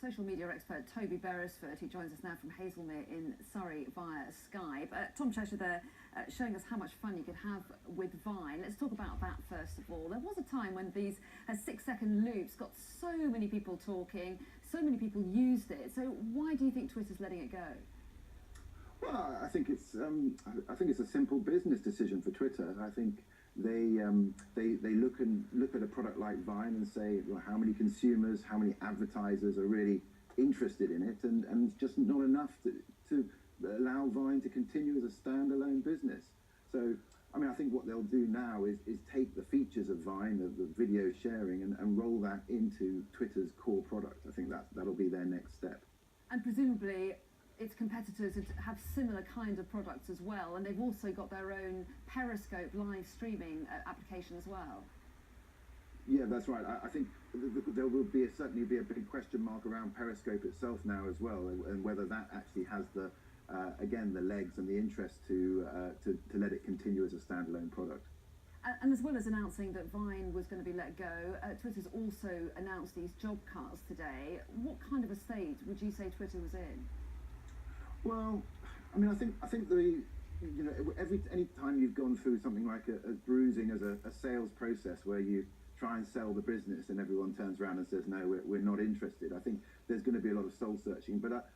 social media expert Toby Beresford, who joins us now from Hazelmere in Surrey via Skype. Tom Cheshire there showing us how much fun you could have with Vine. Let's talk about that first of all. There was a time when these 6-second loops got so many people talking, so many people used it. So why do you think Twitter's letting it go? Well, I think it's a simple business decision for Twitter. I think they look at a product like Vine and say, well, how many consumers, how many advertisers are really interested in it, and it's just not enough to allow Vine to continue as a standalone business. So, I mean, I think what they'll do now is take the features of Vine, the video sharing, and roll that into Twitter's core product. I think that'll be their next step. And presumably its competitors have similar kind of products as well, and they've also got their own Periscope live streaming application as well. Yeah, that's right. I think there will certainly be a big question mark around Periscope itself now as well, and whether that actually has the again, the legs and the interest to let it continue as a standalone product. And as well as announcing that Vine was going to be let go, Twitter's also announced these job cuts today. What kind of a state would you say Twitter was in? Well, I mean, I think any time you've gone through something like as bruising as a sales process where you try and sell the business and everyone turns around and says, no, we're not interested, I think there's going to be a lot of soul searching. But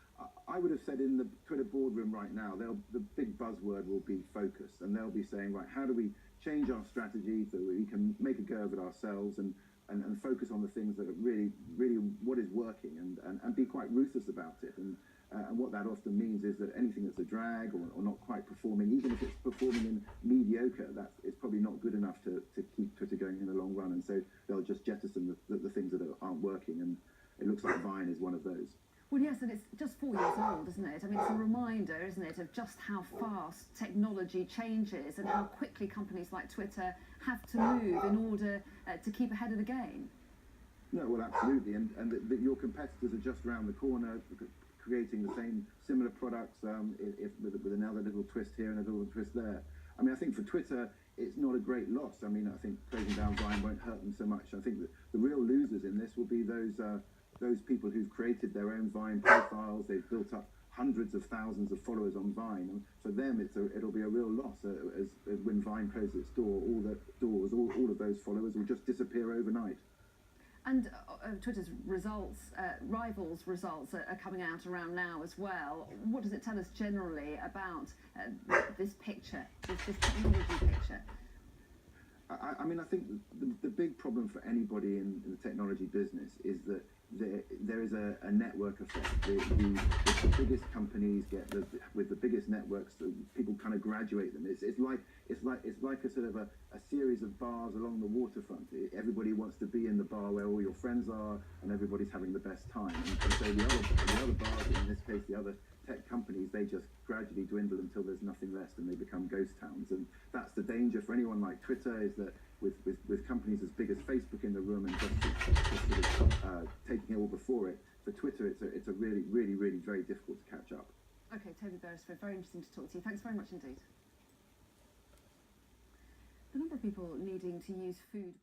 I would have said in the Twitter boardroom right now, the big buzzword will be focus, and they'll be saying, right, how do we change our strategy so that we can make a go of it ourselves and focus on the things that are really what is working, and be quite ruthless about it. And what that often means is that anything that's a drag or not quite performing, even if it's performing in mediocre, it's probably not good enough to keep Twitter going in the long run. And so they'll just jettison the things that aren't working. And it looks like Vine is one of those. Well, yes, and it's just 4 years old, isn't it? I mean, it's a reminder, isn't it, of just how fast technology changes and how quickly companies like Twitter have to move in order to keep ahead of the game. No, well, absolutely. And that your competitors are just around the corner, creating the similar products with another little twist here and a little twist there. I mean, I think for Twitter, it's not a great loss. I mean, I think closing down Vine won't hurt them so much. I think that the real losers in this will be those people who've created their own Vine profiles. They've built up hundreds of thousands of followers on Vine, and for them, it'll be a real loss as when Vine closes its door. All of those followers will just disappear overnight. And Twitter's rivals' results are coming out around now as well. What does it tell us generally about this picture, this technology picture? I mean, I think the big problem for anybody in the technology business is that there is a network effect. The biggest companies with the biggest networks, people kind of graduate them. It's like a sort of a series of bars along the waterfront. Everybody wants to be in the bar where all your friends are, and everybody's having the best time. And so the other bars, in this case, the other tech companies, they just gradually dwindle until there's nothing left and they become ghost towns. And that's the danger for anyone like Twitter, is that with companies as big as Facebook in the room and just sort of taking it all before it, for Twitter it's a really very difficult to catch up. Okay, Toby Beresford, very interesting to talk to you. Thanks very much indeed. The number of people needing to use food